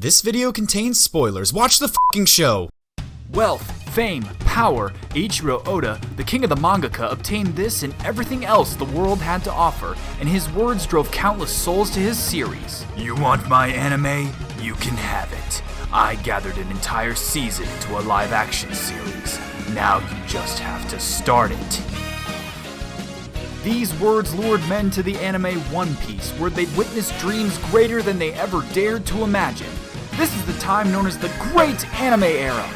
This video contains spoilers. Watch the fucking show! Wealth, fame, power, Eiichiro Oda, the king of the mangaka, obtained this and everything else the world had to offer, and his words drove countless souls to his series. You want my anime? You can have it. I gathered an entire season into a live-action series. Now you just have to start it. These words lured men to the anime One Piece, where they'd witness dreams greater than they ever dared to imagine. This is the time known as the Great Anime Era.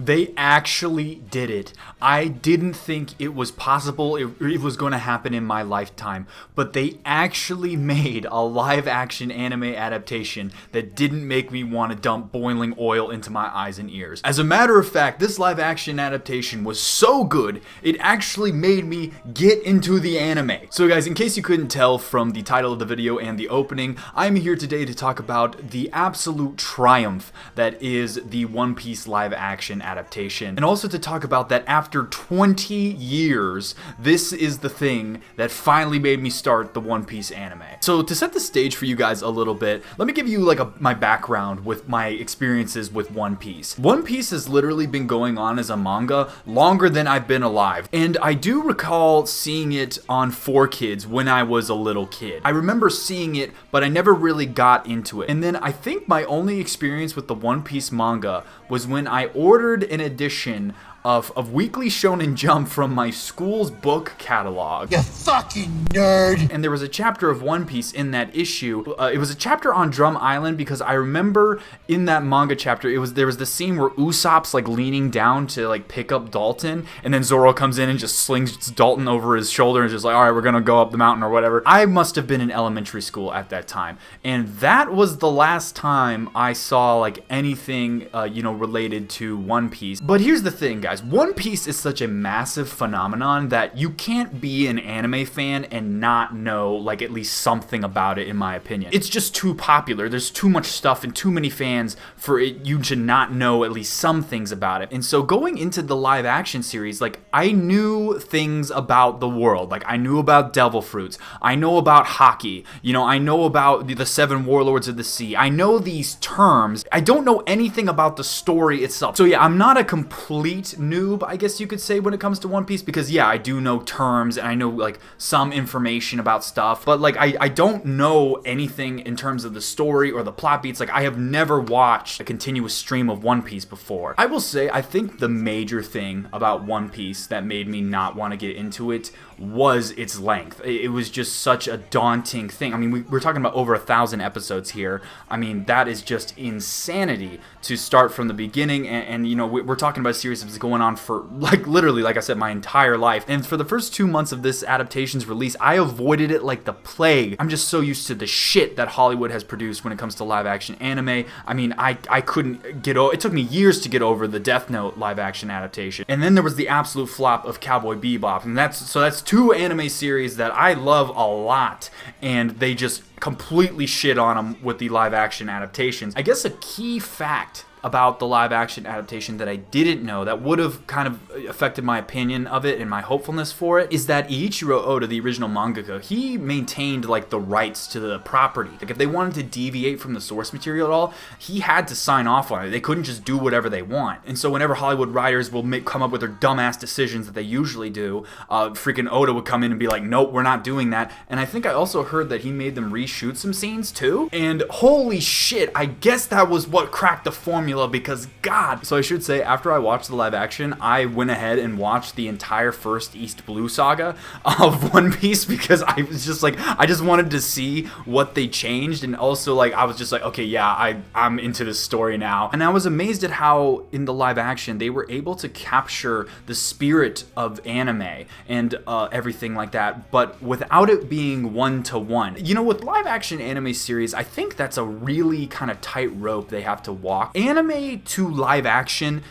They actually did it. I didn't think it was possible, it was going to happen in my lifetime, but they actually made a live-action anime adaptation that didn't make me want to dump boiling oil into my eyes and ears. As a matter of fact, this live-action adaptation was so good, it actually made me get into the anime. So guys, in case you couldn't tell from the title of the video and the opening, I'm here today to talk about the absolute triumph that is the One Piece live-action adaptation, and also to talk about that after 20 years, this is the thing that finally made me start the One Piece anime. So to set the stage for you guys a little bit, let me give you my background with my experiences with One Piece. One Piece has literally been going on as a manga longer than I've been alive, and I do recall seeing it on 4Kids when I was a little kid. I remember seeing it, but I never really got into it. And then I think my only experience with the One Piece manga was when I ordered an edition of Weekly Shonen Jump from my school's book catalog. You fucking nerd! And there was a chapter of One Piece in that issue. It was a chapter on Drum Island, because I remember in that manga chapter, there was the scene where Usopp's leaning down to pick up Dalton, and then Zoro comes in and just slings Dalton over his shoulder and is just like, alright, we're gonna go up the mountain or whatever. I must have been in elementary school at that time, and that was the last time I saw anything related to One Piece. But here's the thing, guys. One Piece is such a massive phenomenon that you can't be an anime fan and not know at least something about it, in my opinion. It's just too popular. There's too much stuff and too many fans for you to not know at least some things about it. And so going into the live action series, I knew things about the world. I knew about devil fruits. I know about hockey. I know about the seven warlords of the sea. I know these terms. I don't know anything about the story itself. So yeah, I'm not a complete noob, I guess you could say, when it comes to One Piece, because yeah, I do know terms and I know some information about stuff, but I don't know anything in terms of the story or the plot beats. I have never watched a continuous stream of One Piece before. I will say, I think the major thing about One Piece that made me not want to get into it was its length. It was just such a daunting thing. I mean, we're talking about over 1,000 episodes here. I mean, that is just insanity to start from the beginning, and we're talking about a series that's going on for literally, like I said, my entire life. And for the first 2 months of this adaptation's release, I avoided it like the plague. I'm just so used to the shit that Hollywood has produced when it comes to live action anime. I mean, I couldn't get over it. Took me years to get over the Death Note live action adaptation. And then there was the absolute flop of Cowboy Bebop, and that's two anime series that I love a lot, and they just completely shit on them with the live action adaptations. I guess a key fact about the live action adaptation that I didn't know that would have kind of affected my opinion of it and my hopefulness for it is that Eiichiro Oda, the original mangaka, he maintained the rights to the property. If they wanted to deviate from the source material at all, he had to sign off on it. They couldn't just do whatever they want. And so whenever Hollywood writers will come up with their dumbass decisions that they usually do, freaking Oda would come in and be like, nope, we're not doing that. And I think I also heard that he made them reshoot some scenes too. And holy shit, I guess that was what cracked the formula, because God. So I should say, after I watched the live action, I went ahead and watched the entire first East Blue saga of One Piece, because I was just I just wanted to see what they changed, and also I was just okay, yeah, I'm into this story now. And I was amazed at how in the live action they were able to capture the spirit of anime and everything like that, but without it being one-to-one. With live action anime series, I think that's a really kind of tight rope they have to walk. Anime to live action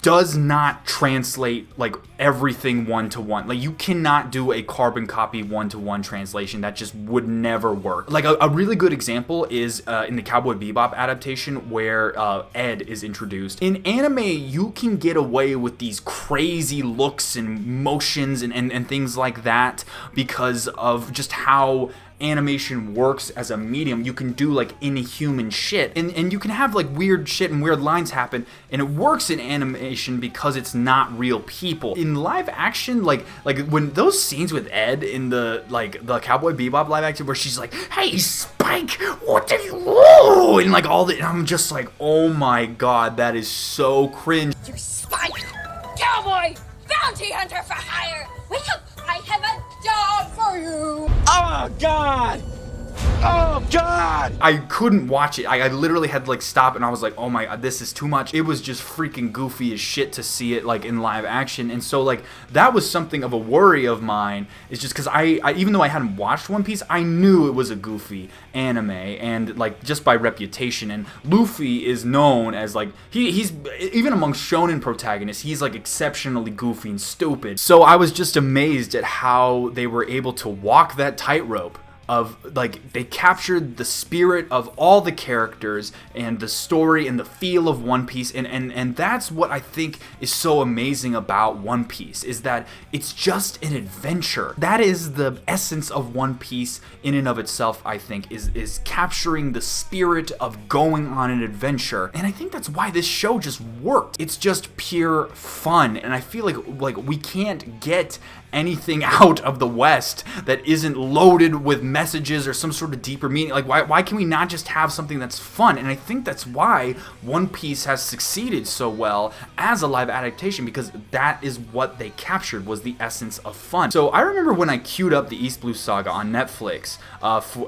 does not translate like everything one-to-one. Like, you cannot do a carbon copy one-to-one translation. That just would never work. Like, a really good example is in the Cowboy Bebop adaptation where Ed is introduced. In anime, you can get away with these crazy looks and motions and things like that because of just how animation works as a medium. You can do like inhuman shit, and you can have like weird shit and weird lines happen, and it works in animation because it's not real people. In live action, like when those scenes with Ed in the Cowboy Bebop live action where she's like, "Hey Spike, what did you do?" and like all the, and I'm just like, oh my god, that is so cringe. You Spike, cowboy, bounty hunter for hire. Wake up! I have a job for you. Oh, God! Oh, God! I couldn't watch it. I literally had to like stop, and I was like, oh my god, this is too much. It was just freaking goofy as shit to see it like in live action. And so like that was something of a worry of mine, is just because I even though I hadn't watched One Piece, I knew it was a goofy anime, and like just by reputation. And Luffy is known as like he's even among shonen protagonists, he's like exceptionally goofy and stupid. So I was just amazed at how they were able to walk that tightrope of like, they captured the spirit of all the characters and the story and the feel of One Piece, and that's what I think is so amazing about One Piece, is that it's just an adventure. That is the essence of One Piece in and of itself, I think, is capturing the spirit of going on an adventure. And I think that's why this show just worked. It's just pure fun, and I feel like we can't get anything out of the West that isn't loaded with messages or some sort of deeper meaning. Like, why can we not just have something that's fun? And I think that's why One Piece has succeeded so well as a live adaptation, because that is what they captured, was the essence of fun. So I remember when I queued up the East Blue Saga on Netflix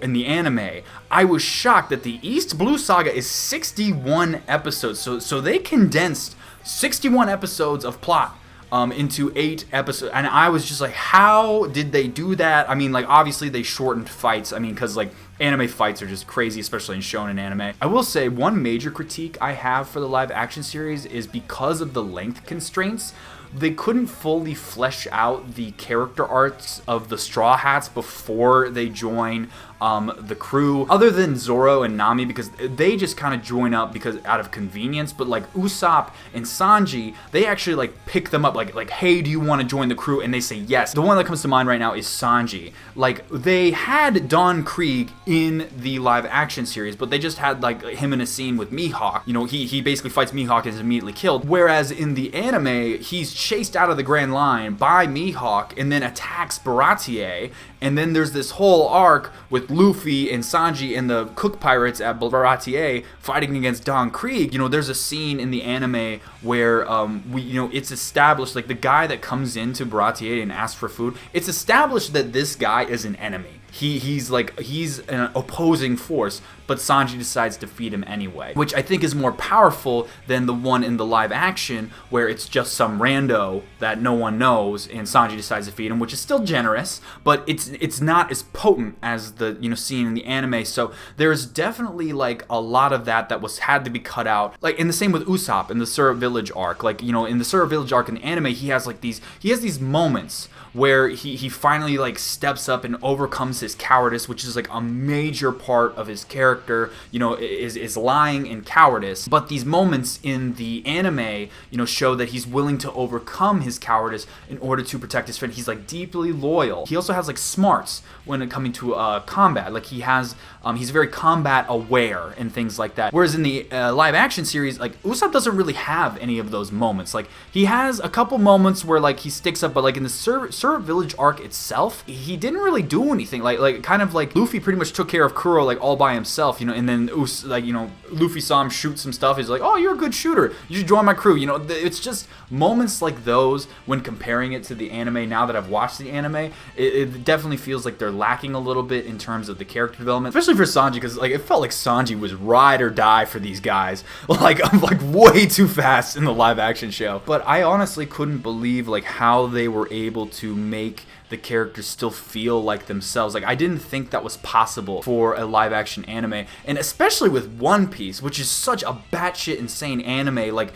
in the anime, I was shocked that the East Blue Saga is 61 episodes. So they condensed 61 episodes of plot into 8 episodes, and I was just like, how did they do that? I mean, like, obviously they shortened fights, I mean, because like anime fights are just crazy, especially in shonen anime. I will say one major critique I have for the live action series is because of the length constraints, they couldn't fully flesh out the character arcs of the Straw Hats before they join the crew, other than Zoro and Nami, because they just kind of join up because out of convenience. But like Usopp and Sanji, they actually like pick them up, like hey, do you want to join the crew? And they say yes. The one that comes to mind right now is Sanji. Like, they had Don Krieg in the live action series, but they just had like him in a scene with Mihawk. You know, he basically fights Mihawk and is immediately killed. Whereas in the anime, he's chased out of the Grand Line by Mihawk and then attacks Baratier. And then there's this whole arc with Luffy and Sanji and the Cook Pirates at Baratier fighting against Don Krieg. You know, there's a scene in the anime where it's established, like, the guy that comes into Baratier and asks for food, it's established that this guy is an enemy. He's an opposing force, but Sanji decides to feed him anyway, which I think is more powerful than the one in the live action where it's just some rando that no one knows and Sanji decides to feed him, which is still generous, but it's not as potent as the scene in the anime. So there's definitely like a lot of that had to be cut out. Like, and the same with Usopp in the Syrup Village arc. Like, in the Syrup Village arc in the anime, he has these moments where he finally like steps up and overcomes his cowardice, which is like a major part of his character, is lying and cowardice. But these moments in the anime, show that he's willing to overcome his cowardice in order to protect his friend. He's like deeply loyal. He also has like smarts when it coming to combat. Like, he's very combat aware and things like that. Whereas in the live action series, like, Usopp doesn't really have any of those moments. Like, he has a couple moments where like he sticks up, but like in the Syrup Village arc itself, he didn't really do anything. Like kind of like Luffy pretty much took care of Kuro like all by himself, and then Luffy saw him shoot some stuff. He's like, oh, you're a good shooter, you should join my crew. It's just moments like those when comparing it to the anime. Now that I've watched the anime, it definitely feels like they're lacking a little bit in terms of the character development, especially for Sanji, because like it felt like Sanji was ride or die for these guys, like way too fast in the live action show. But I honestly couldn't believe like how they were able to make the characters still feel like themselves. Like, I didn't think that was possible for a live action anime, and especially with One Piece, which is such a batshit insane anime. Like,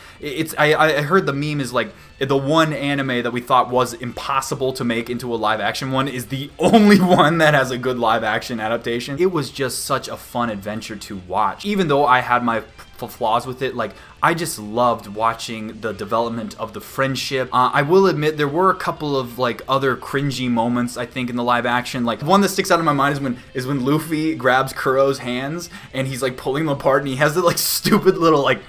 I heard the meme is like, the one anime that we thought was impossible to make into a live action one is the only one that has a good live action adaptation. It was just such a fun adventure to watch. Even though I had my flaws with it, like, I just loved watching the development of the friendship. I will admit there were a couple of like other cringy moments, I think, in the live action. Like, one that sticks out in my mind is when Luffy grabs Kuro's hands and he's like pulling them apart, and he has the like stupid little like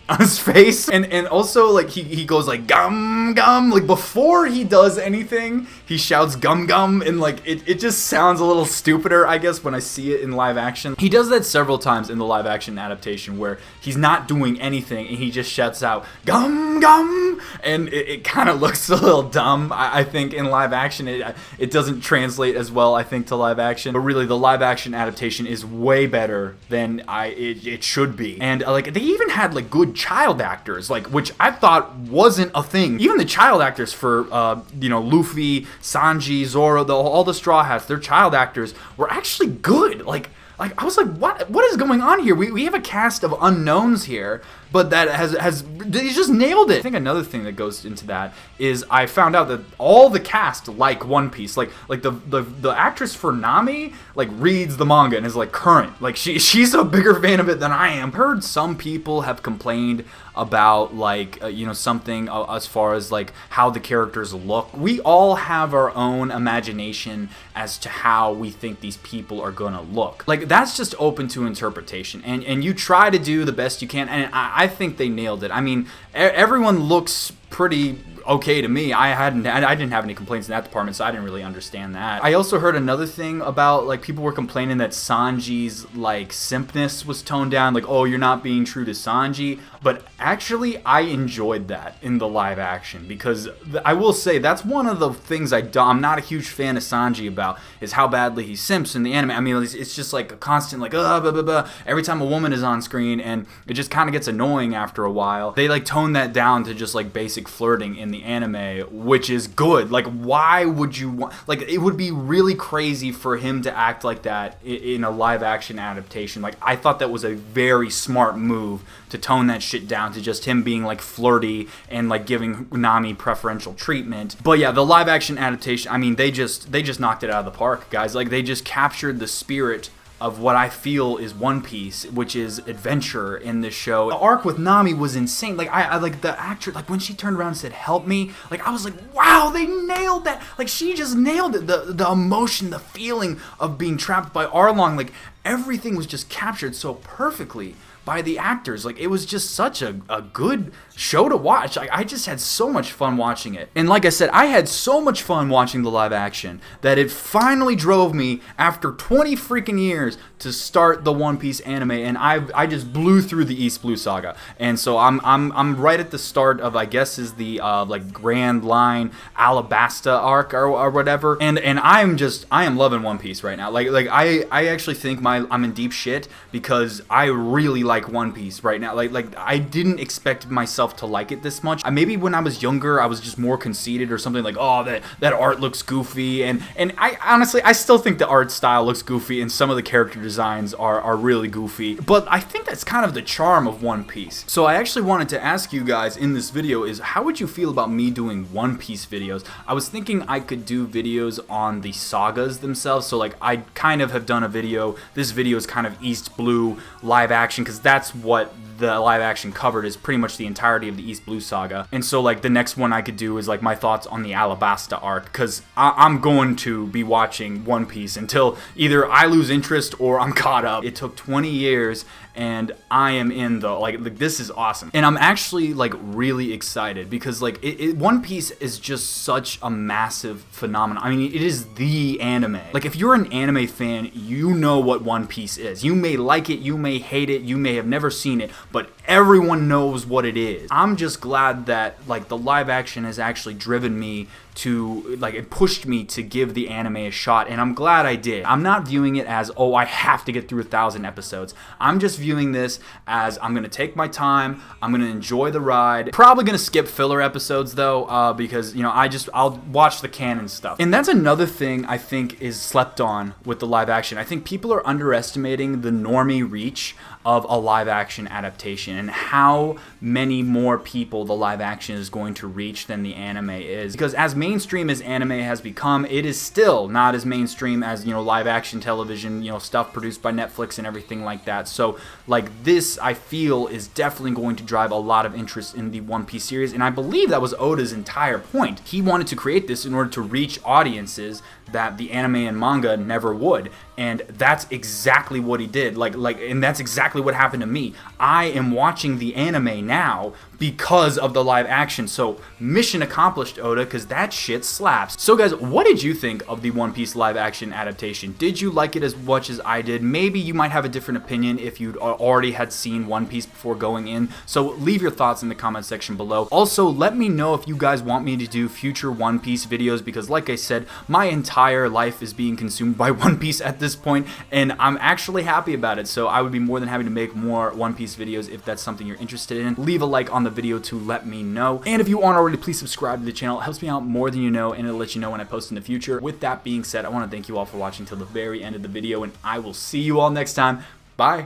on his face, and also like he goes like gum gum, like before he does anything he shouts gum gum, and like it just sounds a little stupider, I guess, when I see it in live action. He does that several times in the live action adaptation where he's not doing anything and he just shouts out gum gum, and it kind of looks a little dumb. I think in live action it doesn't translate as well, I think, to live action, but really the live action adaptation is way better than it should be. And like, they even had like good child actors, like, which I thought wasn't a thing. Even the child actors for Luffy, Sanji, Zoro, all the Straw Hats, their child actors were actually good. Like I was like, what is going on here? We have a cast of unknowns here, but that has they just nailed it. I think another thing that goes into that is I found out that all the cast like One Piece. Like the actress for Nami like reads the manga and is like current. Like she's a bigger fan of it than I am. Heard some people have complained about like something as far as like how the characters look. We all have our own imagination as to how we think these people are gonna look. Like, that's just open to interpretation, and you try to do the best you can, and I think they nailed it. I mean, everyone looks pretty okay to me. I didn't have any complaints in that department, so I didn't really understand that. I also heard another thing about, like, people were complaining that Sanji's like simpness was toned down, like, oh, you're not being true to Sanji. But actually, I enjoyed that in the live action, because I will say that's one of the things I'm not a huge fan of Sanji about, is how badly he simps in the anime. I mean, it's just like a constant like blah, blah, blah, every time a woman is on screen, and it just kind of gets annoying after a while. They like tone that down to just like basic flirting in the anime, which is good. Like, why would you want, like, it would be really crazy for him to act like that in a live action adaptation. Like, I thought that was a very smart move to tone that shit down to just him being like flirty and like giving Nami preferential treatment. But yeah, the live action adaptation, I mean, they just knocked it out of the park, guys. Like, they just captured the spirit of what I feel is One Piece, which is adventure in this show. The arc with Nami was insane. Like, I like the actor, like when she turned around and said, "Help me," like I was like, wow, they nailed that. Like, she just nailed it. The emotion, the feeling of being trapped by Arlong, like everything was just captured so perfectly by the actors. Like, it was just such a good show to watch. I just had so much fun watching it. And like I said, I had so much fun watching the live action that it finally drove me, after 20 freaking years, to start the One Piece anime, and I just blew through the East Blue Saga. And so I'm right at the start of, I guess, is the like Grand Line Alabasta arc or whatever. And I am loving One Piece right now. Like I actually think I'm in deep shit, because I really like One Piece right now. Like I didn't expect myself to like it this much. Maybe when I was younger, I was just more conceited or something, like, oh, that art looks goofy, and I honestly, I still think the art style looks goofy, and some of the character designs are really goofy, but I think that's kind of the charm of One Piece. So I actually wanted to ask you guys in this video is, how would you feel about me doing One Piece videos? I was thinking I could do videos on the sagas themselves. So like, I kind of have done a video, this video is kind of East Blue live action, because that's what the live action covered, is pretty much the entirety of the East Blue Saga. And so like, the next one I could do is like my thoughts on the Alabasta arc, because I'm going to be watching One Piece until either I lose interest or I'm caught up. It took 20 years, and I am in the like this is awesome, and I'm actually like really excited, because like One Piece is just such a massive phenomenon. I mean, it is the anime. Like, if you're an anime fan, you know what One Piece is. You may like it, you may hate it, you may have never seen it, but everyone knows what it is. I'm just glad that like the live action has actually driven me to like, it pushed me to give the anime a shot, and I'm glad I did. I'm not viewing it as, oh, I have to get through 1,000 episodes. I'm just viewing this as I'm gonna take my time, I'm gonna enjoy the ride. Probably gonna skip filler episodes though, because you know I'll watch the canon stuff. And that's another thing I think is slept on with the live action. I think people are underestimating the normie reach of a live action adaptation and how many more people the live action is going to reach than the anime is. Because as mainstream as anime has become, it is still not as mainstream as, you know, live action television, you know, stuff produced by Netflix and everything like that. So like this, I feel, is definitely going to drive a lot of interest in the One Piece series, and I believe that was Oda's entire point. He wanted to create this in order to reach audiences that the anime and manga never would, and that's exactly what he did. And that's exactly what happened to me. I am watching the anime now because of the live action. So mission accomplished, Oda, because that shit slaps. So guys, what did you think of the One Piece live action adaptation? Did you like it as much as I did? Maybe you might have a different opinion if you'd already had seen One Piece before going in. So leave your thoughts in the comment section below. Also, let me know if you guys want me to do future One Piece videos, because like I said, my entire life is being consumed by One Piece at this point, and I'm actually happy about it. So I would be more than happy to make more One Piece videos if that's something you're interested in. Leave a like on the video to let me know, and if you aren't already, please subscribe to the channel. It helps me out more than you know, and it'll let you know when I post in the future. With that being said, I want to thank you all for watching till the very end of the video, and I will see you all next time. Bye.